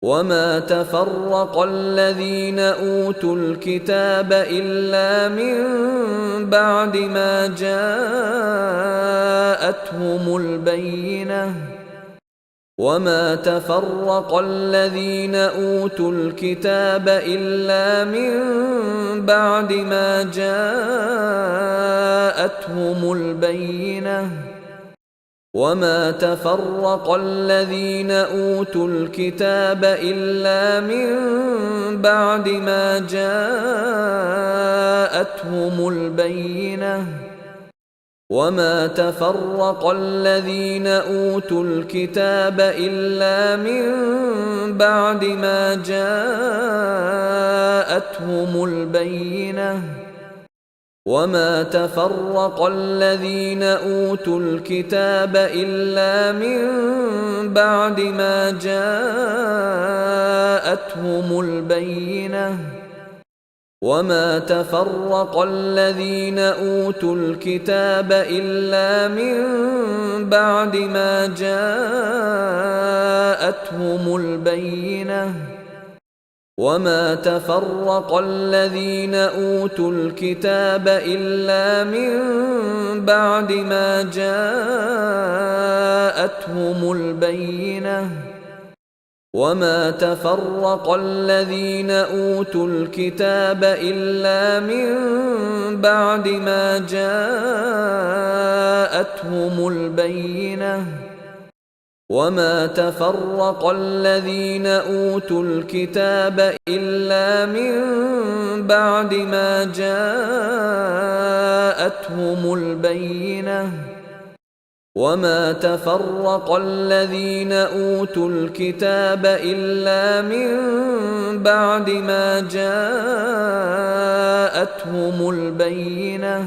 وما تفرق الذين أوتوا الكتاب إلا من بعد ما جاءتهم البينة وما تفرق الذين أوتوا الكتاب إلا من بعد ما جاءتهم البينة وما تفرق الذين أوتوا الكتاب إلا من بعد ما جاءتهم البينة وما تفرق الذين أوتوا الكتاب إلا من بعد ما جاءتهم البينة وما تفرق الذين أوتوا الكتاب إلا من بعد ما جاءتهم البينة وما تفرق الذين أوتوا الكتاب إلا من بعد ما جاءتهم البينة وما تفرق الذين أوتوا الكتاب إلا من بعد ما جاءتهم البينة وما تفرق الذين أوتوا الكتاب إلا من بعد ما جاءتهم البينة وما تفرق الذين أوتوا الكتاب إلا من بعد ما جاءتهم البينة وما تفرق الذين أوتوا الكتاب إلا من بعد ما جاءتهم البينة